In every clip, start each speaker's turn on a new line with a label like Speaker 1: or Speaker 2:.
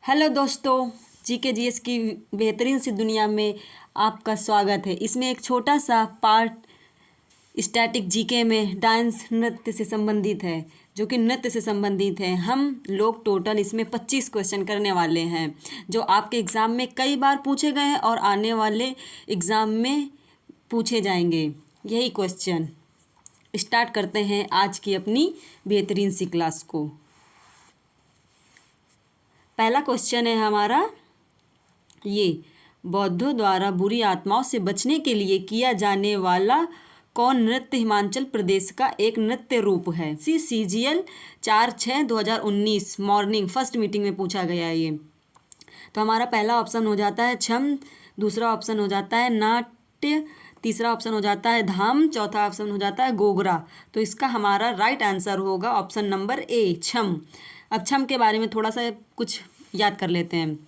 Speaker 1: Hello दोस्तों, GK GS की बेहतरीन सी दुनिया में आपका स्वागत है। इसमें एक छोटा सा पार्ट स्टैटिक जीके में डांस नृत्य से संबंधित है, जो कि नृत्य से संबंधित है। हम लोग टोटल इसमें 25 क्वेश्चन करने वाले हैं, जो आपके एग्ज़ाम में कई बार पूछे गए हैं और आने वाले एग्ज़ाम में पूछे जाएंगे। यही क्वेश्चन स्टार्ट करते हैं आज की अपनी बेहतरीन सी क्लास को। पहला क्वेश्चन है हमारा ये, बौद्धों द्वारा बुरी आत्माओं से बचने के लिए किया जाने वाला कौन नृत्य हिमाचल प्रदेश का एक नृत्य रूप है? CGL 4/6/2019 मॉर्निंग फर्स्ट मीटिंग में पूछा गया है ये। तो हमारा पहला ऑप्शन हो जाता है छम, दूसरा ऑप्शन हो जाता है नाट्य, तीसरा ऑप्शन हो जाता है धाम, चौथा ऑप्शन हो जाता है गोगरा। तो इसका हमारा राइट आंसर होगा ऑप्शन नंबर ए, छम। अब छम के बारे में थोड़ा सा कुछ याद कर लेते हैं।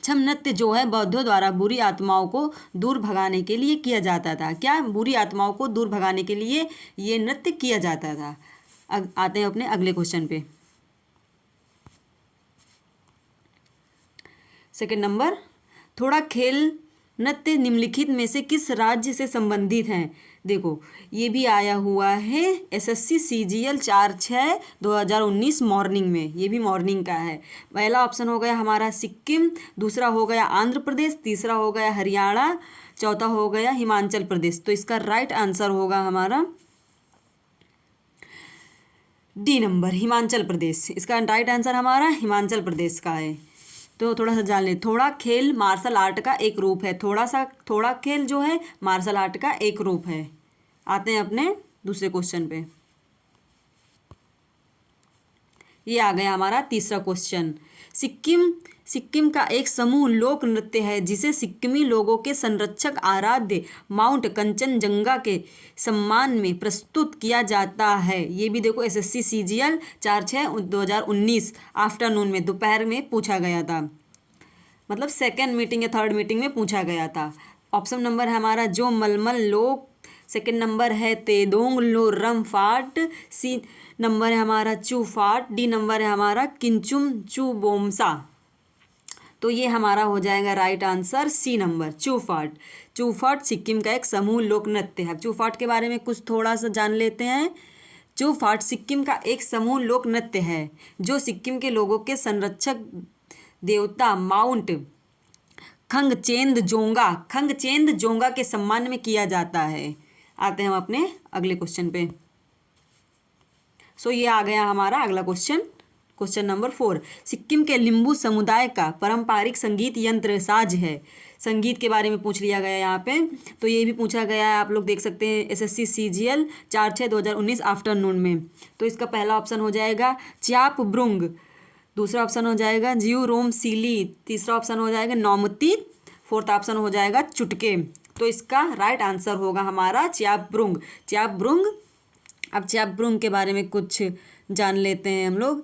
Speaker 1: छम नृत्य जो है बौद्धों द्वारा बुरी आत्माओं को दूर भगाने के लिए किया जाता था। क्या? बुरी आत्माओं को दूर भगाने के लिए ये नृत्य किया जाता था। आते हैं अपने अगले क्वेश्चन पे। सेकंड नंबर, थोड़ा खेल नृत्य निम्नलिखित में से किस राज्य से संबंधित हैं? देखो, ये भी आया हुआ है SSC CGL 4/6/2019 मॉर्निंग में, ये भी मॉर्निंग का है। पहला ऑप्शन हो गया हमारा सिक्किम, दूसरा हो गया आंध्र प्रदेश, तीसरा हो गया हरियाणा, चौथा हो गया हिमाचल प्रदेश। तो इसका राइट आंसर होगा हमारा डी नंबर, हिमाचल प्रदेश। इसका राइट आंसर हमारा हिमाचल प्रदेश का है। तो थोड़ा सा जान ले, थोड़ा खेल मार्शल आर्ट का एक रूप है। थोड़ा खेल जो है मार्शल आर्ट का एक रूप है। आते हैं अपने दूसरे क्वेश्चन पे। ये आ गया हमारा तीसरा क्वेश्चन। सिक्किम का एक समूह लोक नृत्य है जिसे सिक्किमी लोगों के संरक्षक आराध्य माउंट कंचनजंगा के सम्मान में प्रस्तुत किया जाता है। ये भी देखो SSC CGL 4/6/2019 आफ्टरनून में, दोपहर में पूछा गया था। मतलब सेकेंड मीटिंग या थर्ड मीटिंग में पूछा गया था। ऑप्शन नंबर है हमारा जो मलमल लोक, सेकेंड नंबर है तेदोंग लो रमफाट, सी नंबर है हमारा चूफाट, डी नंबर है हमारा किंचुम चू बोमसा। तो ये हमारा हो जाएगा right answer C number, Chufaat. Chufaat Sikkim का एक समूह लोक नृत्य है। चूफाट के बारे में कुछ थोड़ा सा जान लेते हैं। चूफाट सिक्किम का एक समूह लोक नृत्य है जो सिक्किम के लोगों के संरक्षक देवता माउंट खंगचेंद जोंगा के सम्मान में किया जाता है। आते हैं हम अपने अगले क्वेश्चन पे। ये आ गया हमारा अगला क्वेश्चन नंबर 4। सिक्किम के लिम्बू समुदाय का पारंपरिक संगीत यंत्र साज है। संगीत के बारे में पूछ लिया गया यहाँ पे। तो ये भी पूछा गया है, आप लोग देख सकते हैं SSC CGL 4/6/2019 आफ्टरनून में। तो इसका पहला ऑप्शन हो जाएगा च्याप ब्रुंग, दूसरा ऑप्शन हो जाएगा जियो रोम सीली, तीसरा ऑप्शन हो जाएगा नौमती, फोर्थ ऑप्शन हो जाएगा चुटके। तो इसका राइट आंसर होगा हमारा च्याप ब्रुंग। अब च्याप ब्रुंग के बारे में कुछ जान लेते हैं हम लोग।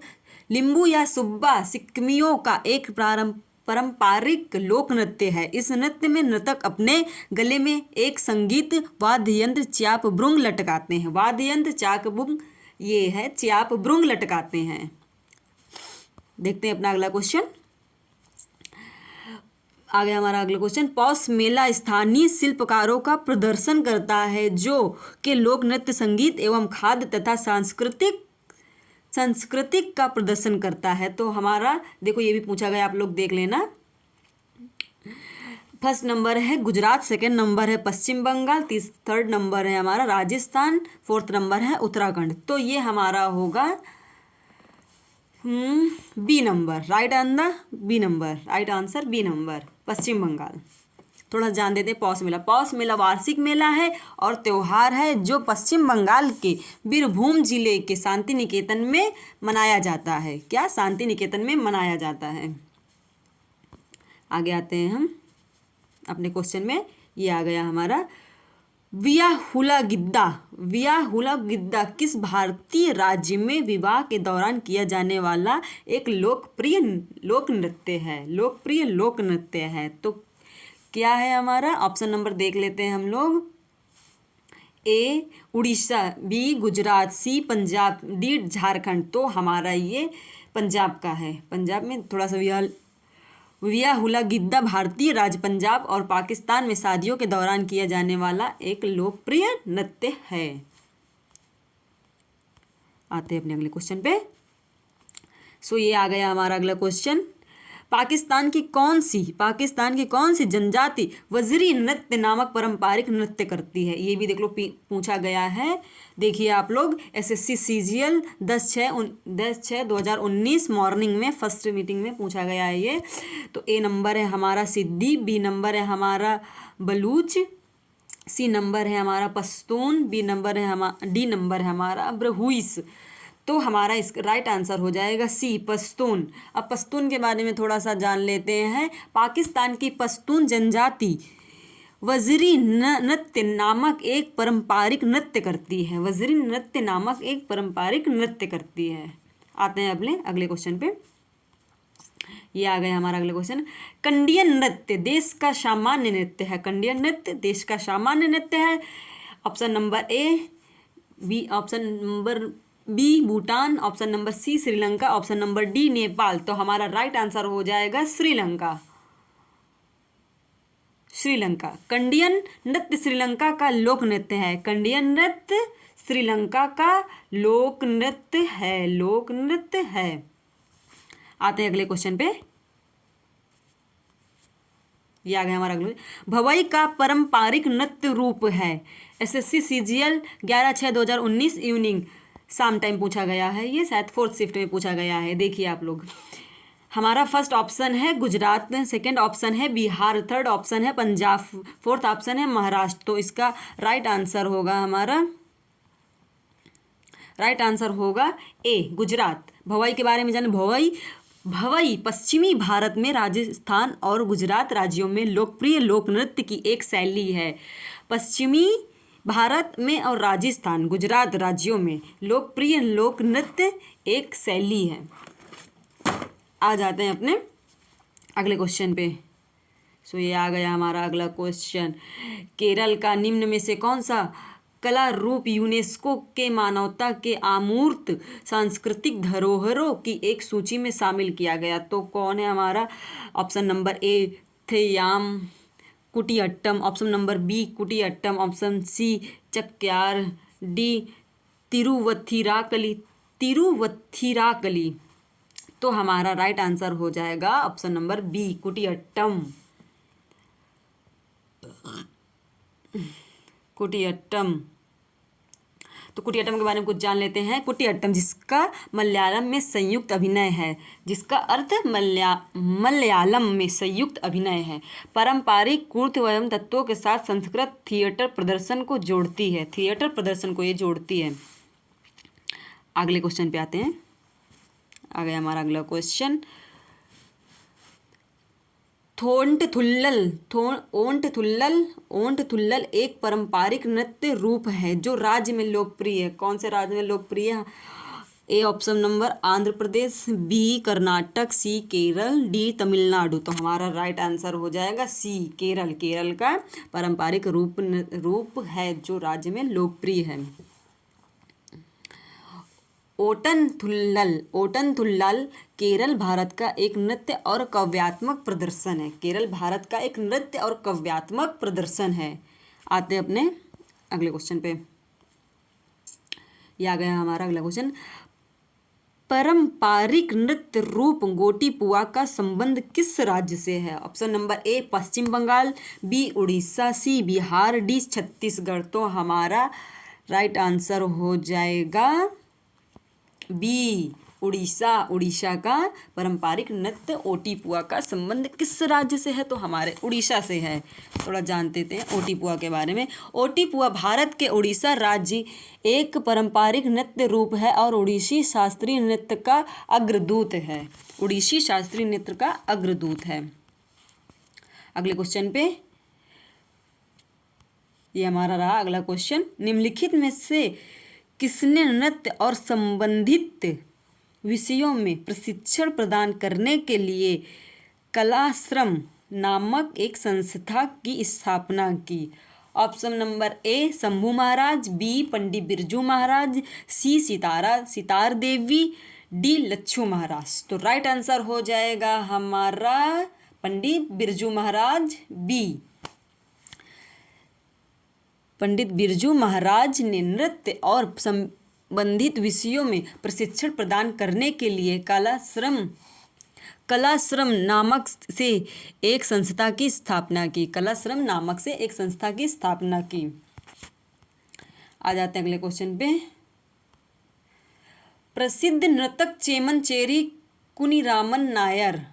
Speaker 1: लिम्बू या सुब्बा सिक्किमियों का एक पारंपरिक लोक नृत्य है। इस नृत्य में नर्तक अपने गले में एक संगीत वाद्य यंत्र च्याप ब्रुंग लटकाते हैं। वाद्य यंत्र च्याप ब्रुंग लटकाते हैं। देखते हैं अपना अगला क्वेश्चन। आ गया हमारा अगला क्वेश्चन। पौष मेला स्थानीय शिल्पकारों का प्रदर्शन करता है जो कि लोक नृत्य, संगीत एवं खाद्य तथा सांस्कृतिक का प्रदर्शन करता है। तो हमारा देखो ये भी पूछा गया, आप लोग देख लेना। फर्स्ट नंबर है गुजरात, सेकंड नंबर है पश्चिम बंगाल, थर्ड नंबर है हमारा राजस्थान, फोर्थ नंबर है उत्तराखंड। तो ये हमारा होगा B number, right answer B number, Paschim Bangal. थोड़ा जान देते हैं पौष मेला वार्षिक मेला है और त्यौहार है जो पश्चिम बंगाल के बीरभूम जिले के शांति निकेतन में मनाया जाता है। क्या? शांति निकेतन में मनाया जाता है। आगे आते हैं हम अपने क्वेश्चन में। ये आ गया हमारा विया हुला गिद्दा किस भारतीय राज्य में विवाह के दौरान किया जाने वाला एक लोकप्रिय लोक नृत्य है। तो क्या है हमारा? ऑप्शन नंबर देख लेते हैं हम लोग। ए उड़ीसा, बी गुजरात, सी पंजाब, डी झारखंड। तो हमारा ये पंजाब का है। पंजाब में थोड़ा सा विया हुला गिद्दा भारतीय राज्य पंजाब और पाकिस्तान में शादियों के दौरान किया जाने वाला एक लोकप्रिय नृत्य है। आते हैं अपने अगले क्वेश्चन पे। सो ये आ गया हमारा अगला क्वेश्चन। पाकिस्तान की कौन सी जनजाति वजरी नृत्य नामक पारंपरिक नृत्य करती है? ये भी देख लो पूछा गया है। देखिए आप लोग, एसएससी सीजीएल 10/6/2019 मॉर्निंग में फर्स्ट मीटिंग में पूछा गया है ये। तो ए नंबर है हमारा सिद्दी, बी नंबर है हमारा बलूच, सी नंबर है हमारा पश्तून, डी नंबर है हमारा ब्रहुइस। तो हमारा इस राइट आंसर हो जाएगा सी, पश्तून। अब पश्तून के बारे में थोड़ा सा जान लेते हैं। पाकिस्तान की पश्तून जनजाति वजरी नृत्य नामक एक पारंपरिक नृत्य करती है। वजरी नृत्य नामक एक पारंपरिक नृत्य करती है। आते हैं अपने अगले क्वेश्चन पे। ये आ गया हमारा अगला क्वेश्चन। कंडियन नृत्य देश का सामान्य नृत्य है। कंडियन नृत्य देश का सामान्य नृत्य है। Option number A B, option number B Bhutan, option number C Sri Lanka, option number D Nepal. तो हमारा राइट आंसर हो जाएगा श्रीलंका। श्रीलंका। कंडियन नृत्य श्रीलंका का लोक नृत्य है। कंडियन नृत्य श्रीलंका का लोक नृत्य है। लोक नृत्य है। आते हैं अगले क्वेश्चन पे। ये आ गया हमारा अगले। भवई का पारंपरिक नृत्य रूप है। एसएससी सीजीएल 11/6/2019 इवनिंग शाम टाइम पूछा गया है। ये शायद 4th शिफ्ट में पूछा गया है। देखिए आप लोग, हमारा फर्स्ट ऑप्शन है गुजरात, सेकंड ऑप्शन है बिहार, थर्ड ऑप्शन है पंजाब, फोर्थ ऑप्शन है महाराष्ट्र। तो इसका राइट आंसर होगा ए गुजरात। भवई के बारे में जाने। भवई पश्चिमी भारत में राजस्थान और गुजरात राज्यों में लोकप्रिय लोक नृत्य की एक शैली है। पश्चिमी भारत में और राजस्थान गुजरात राज्यों में लोकप्रिय लोक नृत्य एक शैली है। आ जाते हैं अपने अगले क्वेश्चन पे। सो ये आ गया हमारा अगला क्वेश्चन। केरल का निम्न में से कौन सा कला रूप यूनेस्को के मानवता के अमूर्त सांस्कृतिक धरोहरों की एक सूची में शामिल किया गया? तो कौन है हमारा? Option number A Theyyam Kutiyattam, option number B Kutiyattam, option C Chakyar, D Thiruvathirakali. तो हमारा राइट आंसर हो जाएगा ऑप्शन नंबर बी कुटियाट्टम। तो कुटियाट्टम के बारे में कुछ जान लेते हैं। कुटियाट्टम जिसका मलयालम में संयुक्त अभिनय है, जिसका अर्थ मलयालम में संयुक्त अभिनय है, पारंपरिक कुर्त एवं तत्वों के साथ संस्कृत थिएटर प्रदर्शन को जोड़ती है। थिएटर प्रदर्शन को ये जोड़ती है। अगले क्वेश्चन पे आते हैं। आ गया हमारा अगला क्वेश्चन। ओंट थुल्लल एक पारंपरिक नृत्य रूप है जो राज्य में लोकप्रिय है। कौन से राज्य में लोकप्रिय है? A option number Andhra Pradesh, B Karnataka, C Kerala, D Tamil Nadu. तो हमारा राइट आंसर हो जाएगा सी केरल। केरल का पारंपरिक रूप है जो राज्य में लोकप्रिय है। ओटन थुल्लल केरल भारत का एक नृत्य और काव्यात्मक प्रदर्शन है। केरल भारत का एक नृत्य और काव्यात्मक प्रदर्शन है। आते हैं अपने अगले क्वेश्चन पे। यह आ गया हमारा अगला क्वेश्चन। पारंपरिक नृत्य रूप गोटीपुआ का संबंध किस राज्य से है? Option number A Paschim Bengal, B Orissa, C Bihar, D Chhattisgarh. तो हमारा राइट आंसर हो जाएगा बी उड़ीसा। उड़ीसा का पारंपरिक नृत्य ओटीपुआ का संबंध किस राज्य से है? तो हमारे उड़ीसा से है। थोड़ा जानते थे ओटीपुआ के बारे में। ओटीपुआ भारत के उड़ीसा राज्य एक पारंपरिक नृत्य रूप है और उड़ीसी शास्त्रीय नृत्य का अग्रदूत है। उड़ीसी शास्त्रीय नृत्य का अग्रदूत है। अगले क्वेश्चन पे, ये हमारा रहा अगला क्वेश्चन। निम्नलिखित में से किसने नृत्य और संबंधित विषयों में प्रशिक्षण प्रदान करने के लिए कलाश्रम नामक एक संस्था की स्थापना की? Option number A Shambhu Maharaj, B Pandit Birju Maharaj, C Sitara Devi, D Lachhu Maharaj. तो राइट आंसर हो जाएगा हमारा पंडित बिरजू महाराज। बी, पंडित बिरजू महाराज ने नृत्य और संबंधित विषयों में प्रशिक्षण प्रदान करने के लिए कलाश्रम नामक से एक संस्था की स्थापना की। कलाश्रम नामक से एक संस्था की स्थापना की। आ जाते हैं अगले क्वेश्चन पे। प्रसिद्ध नर्तक चेमनचेरी कुनिरामन नायर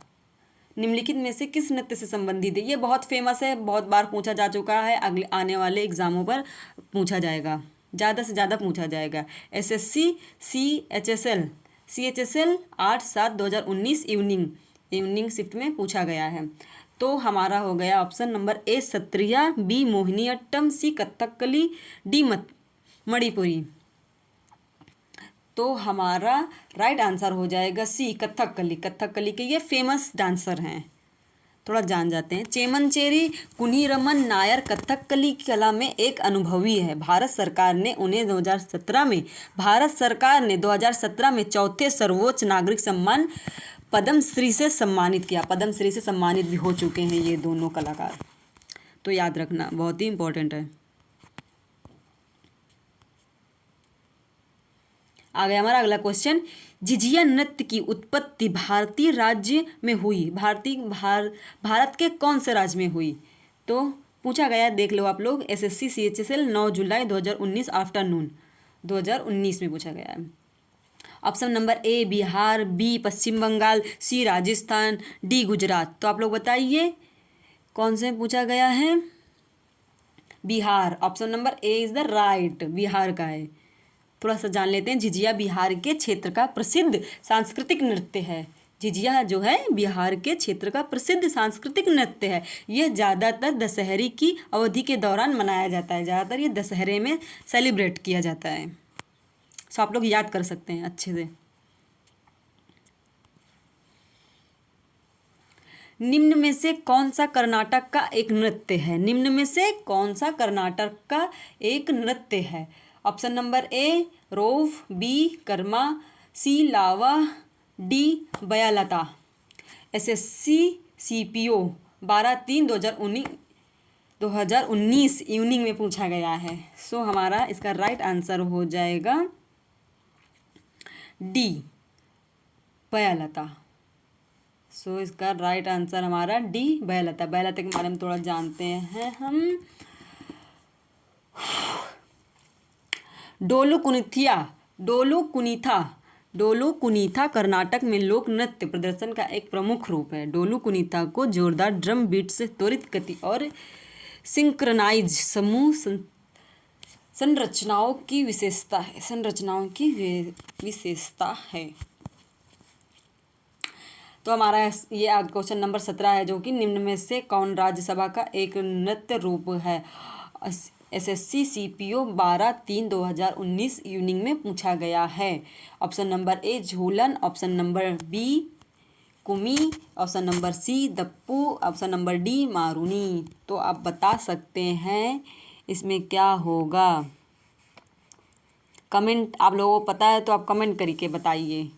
Speaker 1: निम्नलिखित में से किस नृत्य से संबंधित है? ये बहुत फेमस है, बहुत बार पूछा जा चुका है, अगले आने वाले एग्जामों पर पूछा जाएगा, ज़्यादा से ज़्यादा पूछा जाएगा। एसएससी CHSL 8/7/2019 इवनिंग शिफ्ट में पूछा गया है। तो हमारा हो गया option number A Sattriya, B Mohiniyattam, C Kathakali, D Manipuri. तो हमारा राइट आंसर हो जाएगा सी कथकली। कथकली के ये फेमस डांसर हैं, थोड़ा जान जाते हैं। चेमनचेरी कुनिरमन नायर कथकली कला में एक अनुभवी है। भारत सरकार ने 2017 में चौथे सर्वोच्च नागरिक सम्मान पद्मश्री से सम्मानित किया। पद्मश्री से सम्मानित भी हो चुके हैं ये दोनों कलाकार, तो याद रखना, बहुत ही इंपॉर्टेंट है। आ गया हमारा अगला क्वेश्चन। झिझिया नृत्य की उत्पत्ति भारतीय राज्य में हुई। भारत के कौन से राज्य में हुई? तो पूछा गया, देख लो आप लोग। एसएससी CHSL 9 जुलाई 2019 आफ्टरनून 2019 में पूछा गया है। Option number A Bihar, B Paschim Bengal, C Rajasthan, D Gujarat. तो आप लोग बताइए कौन से पूछा गया है? Bihar. Option number A is the right, Bihar का है। थोड़ा सा जान लेते हैं। झिझिया बिहार के क्षेत्र का प्रसिद्ध सांस्कृतिक नृत्य है। झिझिया जो है बिहार के क्षेत्र का प्रसिद्ध सांस्कृतिक नृत्य है। यह ज़्यादातर दशहरे की अवधि के दौरान मनाया जाता है। ज़्यादातर ये दशहरे में सेलिब्रेट किया जाता है। सो आप लोग याद कर सकते हैं अच्छे से। निम्न में से कौन सा कर्नाटक का एक नृत्य है? निम्न में से कौन सा कर्नाटक का एक नृत्य है? ऑप्शन नंबर ए रोव, B Karma, C Lava, D Bayalata. SSC CPO 12/3/2019 evening में पूछा गया है। सो हमारा इसका राइट आंसर हो जाएगा डी बयालता। सो इसका राइट आंसर हमारा डी बयालता। बयालता के बारे में थोड़ा जानते हैं हम। डोलू कुनीथा कर्नाटक में लोक नृत्य प्रदर्शन का एक प्रमुख रूप है। डोलू कुनीथा को जोरदार ड्रम बीट से त्वरित गति और सिंक्रनाइज समूह संरचनाओं की विशेषता है। तो हमारा ये क्वेश्चन नंबर 17 है, जो कि निम्न में से कौन राज्यसभा का एक नृत्य रूप है? एसएससी CPO 12/3/2019 इवनिंग में पूछा गया है। Option number A Jhulan, option number B Kumi, option number C Dappu, option number D Maruni. तो आप बता सकते हैं इसमें क्या होगा। कमेंट, आप लोगों को पता है तो आप कमेंट करके बताइए।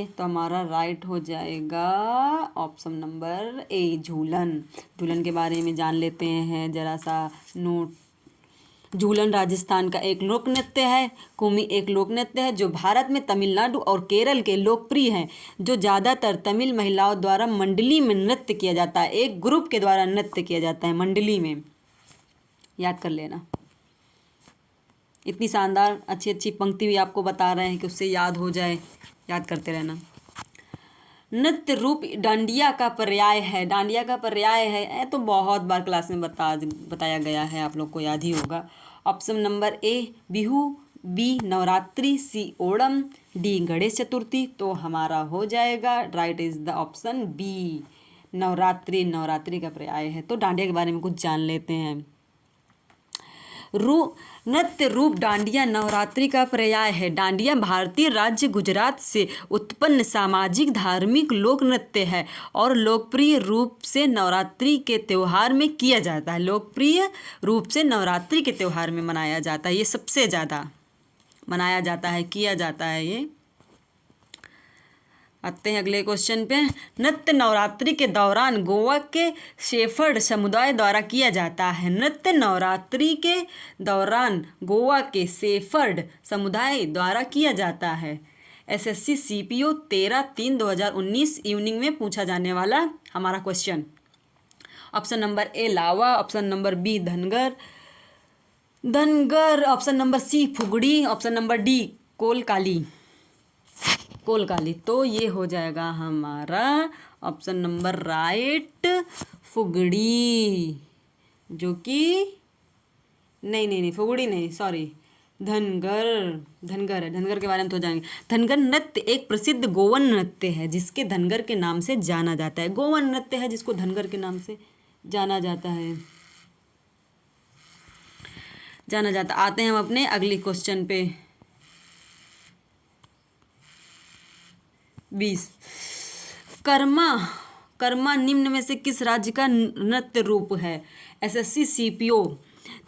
Speaker 1: तो हमारा राइट हो जाएगा ऑप्शन नंबर ए झूलन। झूलन के बारे में जान लेते हैं जरा सा नोट। झूलन राजस्थान का एक लोक नृत्य है। कुमी एक लोक नृत्य है जो भारत में तमिलनाडु और केरल के लोकप्रिय हैं, जो ज़्यादातर तमिल महिलाओं द्वारा मंडली में नृत्य किया जाता है। एक ग्रुप के द्वारा नृत्य किया जाता है मंडली में। याद कर लेना। इतनी शानदार अच्छी पंक्ति भी आपको बता रहे हैं कि उससे याद हो जाए, याद करते रहना। नृत्य रूप डांडिया का पर्याय है। डांडिया का पर्याय है तो बहुत बार क्लास में बताया गया है, आप लोग को याद ही होगा। Option number A Bihu, B Navratri, C Onam, D Ganesh Chaturthi. तो हमारा हो जाएगा right is the option B Navratri. Navratri का पर्याय है। तो डांडिया के बारे में कुछ जान लेते हैं। नृत्य रूप डांडिया नवरात्रि का पर्याय है। डांडिया भारतीय राज्य गुजरात से उत्पन्न सामाजिक धार्मिक लोक नृत्य है और लोकप्रिय रूप से नवरात्रि के त्यौहार में किया जाता है। लोकप्रिय रूप से नवरात्रि के त्यौहार में मनाया जाता है। ये सबसे ज़्यादा मनाया जाता है, किया जाता है ये। आते हैं अगले क्वेश्चन पे। नृत्य नवरात्रि के दौरान गोवा के शेफर्ड समुदाय द्वारा किया जाता है। नृत्य नवरात्रि के दौरान गोवा के शेफर्ड समुदाय द्वारा किया जाता है। एसएससी सीपीओ 13/3/2019 इवनिंग में पूछा जाने वाला हमारा question. Option number A Lava, option number B Dhangar, option number C Fugdi, option number D Kolkali. तो ये हो जाएगा हमारा ऑप्शन नंबर राइट फुगड़ी, जो कि नहीं फुगड़ी नहीं, सॉरी धनगर है। धनगर के बारे में तो जाएंगे। धनगर नृत्य एक प्रसिद्ध गोवन नृत्य है जिसके धनगर के नाम से जाना जाता है। गोवन नृत्य है जिसको धनगर के नाम से जाना जाता है। आते हैं हम अपने अगले क्वेश्चन पे। 20 कर्मा निम्न में से किस राज्य का नृत्य रूप है। एसएससी सीपीओ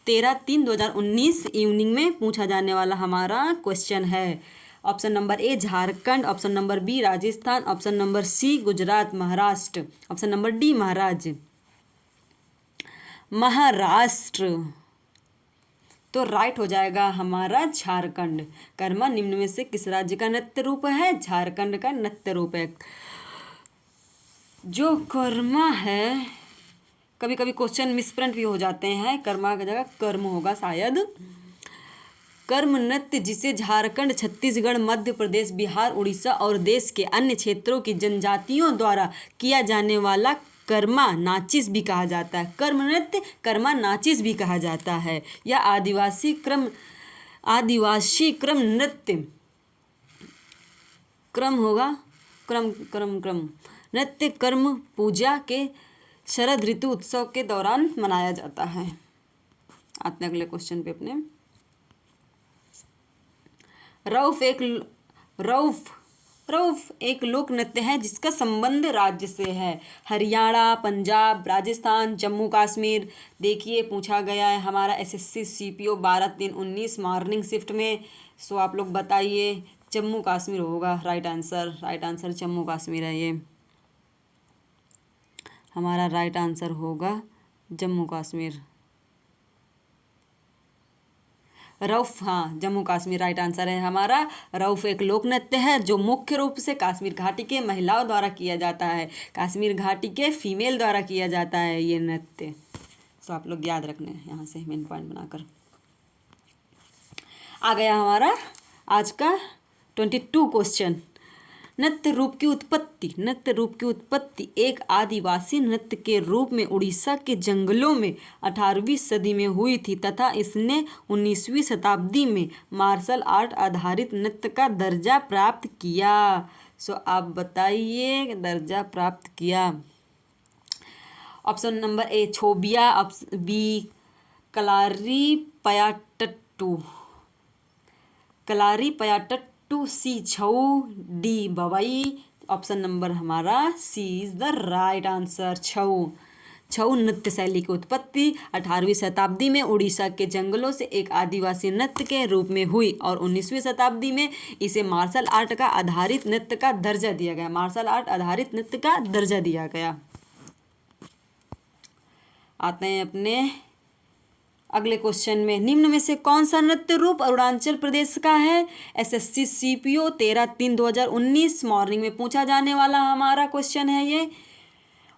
Speaker 1: 13/3/2019 इवनिंग में पूछा जाने वाला हमारा क्वेश्चन है। Option number A Jharkhand, option number B Rajasthan, option number C Gujarat Maharashtra, option number D Maharashtra. तो राइट हो जाएगा हमारा झारखंड। कर्मा निम्न में से किस राज्य का नृत्य रूप है। झारखंड का नृत्य रूप है। जो कर्मा है, कभी कभी क्वेश्चन मिसप्रिंट भी हो जाते हैं, कर्मा की जगह कर्म होगा शायद। कर्म नृत्य जिसे झारखंड, छत्तीसगढ़, मध्य प्रदेश, बिहार, उड़ीसा और देश के अन्य क्षेत्रों की जनजातियों द्वारा किया जाने वाला कर्मा नाचिस भी कहा जाता है। कर्म नृत्य कर्मा नाचिस भी कहा जाता है। यह आदिवासी क्रम नृत्य होगा। नृत्य कर्म पूजा के शरद ऋतु उत्सव के दौरान मनाया जाता है। आते हैं अगले क्वेश्चन पे अपने। रऊफ एक लोक नृत्य है जिसका संबंध राज्य से है। हरियाणा, पंजाब, राजस्थान, जम्मू कश्मीर। देखिए पूछा गया है हमारा एसएससी सीपीओ 12/3/19 मॉर्निंग शिफ्ट में। सो आप लोग बताइए, जम्मू कश्मीर होगा राइट आंसर जम्मू कश्मीर है। ये हमारा राइट आंसर होगा जम्मू कश्मीर। रऊफ, हाँ जम्मू कश्मीर राइट आंसर है हमारा। रऊफ एक लोक नृत्य है जो मुख्य रूप से कश्मीर घाटी के महिलाओं द्वारा किया जाता है। कश्मीर घाटी के फीमेल द्वारा किया जाता है ये नृत्य। तो आप लोग याद रखना है यहाँ से मेन पॉइंट बनाकर। आ गया हमारा आज का 22 क्वेश्चन। नृत्य रूप की उत्पत्ति एक आदिवासी नृत्य के रूप में उड़ीसा के जंगलों में 18वीं सदी में हुई थी तथा इसने 19वीं शताब्दी में मार्शल आर्ट आधारित नृत्य का दर्जा प्राप्त किया। सो आप बताइए दर्जा प्राप्त किया। Option number A Chhobia, option B Kalaripayattu, C Chhau, D Bhavai. Option number हमारा C is the right answer, Chhau नृत्य शैली की उत्पत्ति 18वीं शताब्दी में उड़ीसा के जंगलों से एक आदिवासी नृत्य के रूप में हुई और 19वीं शताब्दी में इसे मार्शल आर्ट का आधारित नृत्य का दर्जा दिया गया। आते हैं अपने अगले क्वेश्चन में। निम्न में से कौन सा नृत्य रूप अरुणाचल प्रदेश का है। एसएससी सीपीओ 13/3/2019 मॉर्निंग में पूछा जाने वाला हमारा क्वेश्चन है ये।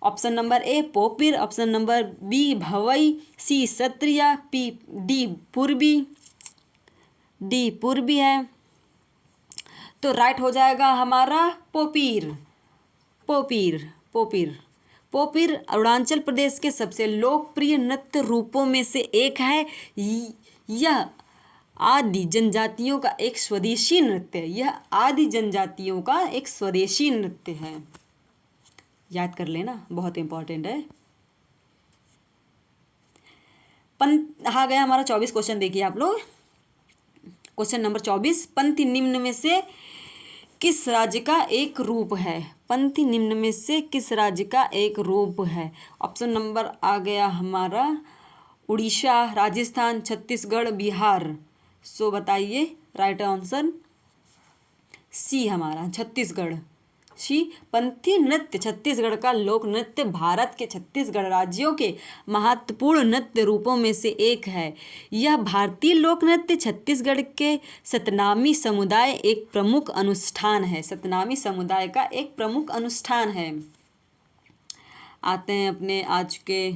Speaker 1: Option number A Popir, option number B Bhavai, C Sattriya, D पूर्वी है। तो राइट हो जाएगा हमारा पोपिर अरुणाचल प्रदेश के सबसे लोकप्रिय नृत्य रूपों में से एक है। यह आदि जनजातियों का एक स्वदेशी नृत्य है। याद कर लेना, बहुत इंपॉर्टेंट है। आ गया हमारा 24 क्वेश्चन। देखिए आप लोग, क्वेश्चन नंबर 24। पंथी निम्न में से किस राज्य का एक रूप है। ऑप्शन नंबर आ गया हमारा उड़ीसा, राजस्थान, छत्तीसगढ़, बिहार। सो बताइए राइट आंसर सी हमारा छत्तीसगढ़। पंथी नृत्य छत्तीसगढ़ का लोक नृत्य भारत के छत्तीसगढ़ राज्यों के महत्वपूर्ण नृत्य रूपों में से एक है। यह भारतीय लोक नृत्य छत्तीसगढ़ के सतनामी समुदाय एक प्रमुख अनुष्ठान है। सतनामी समुदाय का एक प्रमुख अनुष्ठान है। आते हैं अपने आज के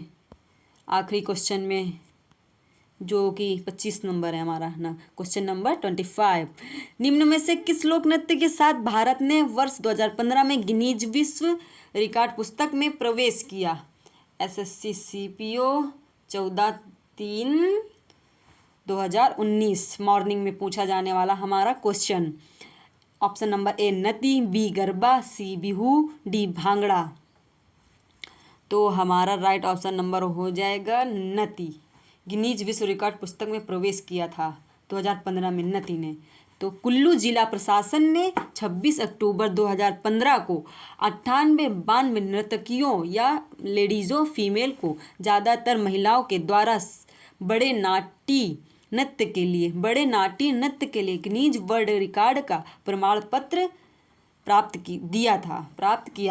Speaker 1: आखिरी क्वेश्चन में, जो कि 25 नंबर है हमारा ना। क्वेश्चन नंबर 25, निम्न में से किस लोक नृत्य के साथ भारत ने वर्ष 2015 में गिनीज विश्व रिकॉर्ड पुस्तक में प्रवेश किया? SSC CPO 14/3/2019 मॉर्निंग में पूछा जाने वाला हमारा क्वेश्चन। ऑप्शन नंबर ए नती, बी गरबा, सी बिहू, डी भांगड़ा। तो हमारा राइट ऑप्शन नंबर हो जाएगा नती। गिनीज विश्व रिकॉर्ड पुस्तक में प्रवेश किया था 2015 में नती ने। तो कुल्लू जिला प्रशासन ने 26 अक्टूबर 2015 को 98-92 नर्तकियों या लेडीज़ों फीमेल को, ज़्यादातर महिलाओं के द्वारा बड़े नाट्य नृत्य के लिए गिनीज वर्ल्ड रिकॉर्ड का प्रमाण पत्र प्राप्त किया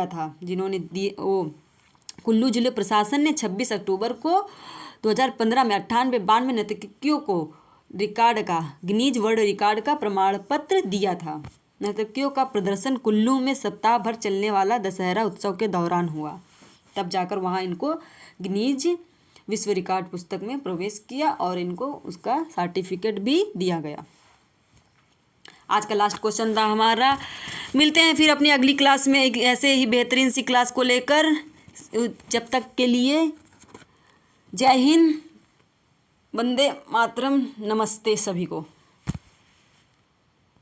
Speaker 1: था। कुल्लू जिले प्रशासन ने 26 अक्टूबर को 2015 में 98-92 नर्तकियों को गिनीज वर्ल्ड रिकॉर्ड का प्रमाण पत्र दिया था। नर्तकियों का प्रदर्शन कुल्लू में सप्ताह भर चलने वाला दशहरा उत्सव के दौरान हुआ। तब जाकर वहाँ इनको गिनीज विश्व रिकॉर्ड पुस्तक में प्रवेश किया और इनको उसका सर्टिफिकेट भी दिया गया। आज का लास्ट क्वेश्चन था हमारा। मिलते हैं फिर अपनी अगली क्लास में एक ऐसे ही बेहतरीन सी क्लास को लेकर। जब तक के लिए जय हिंद, वंदे मातरम, नमस्ते सभी को।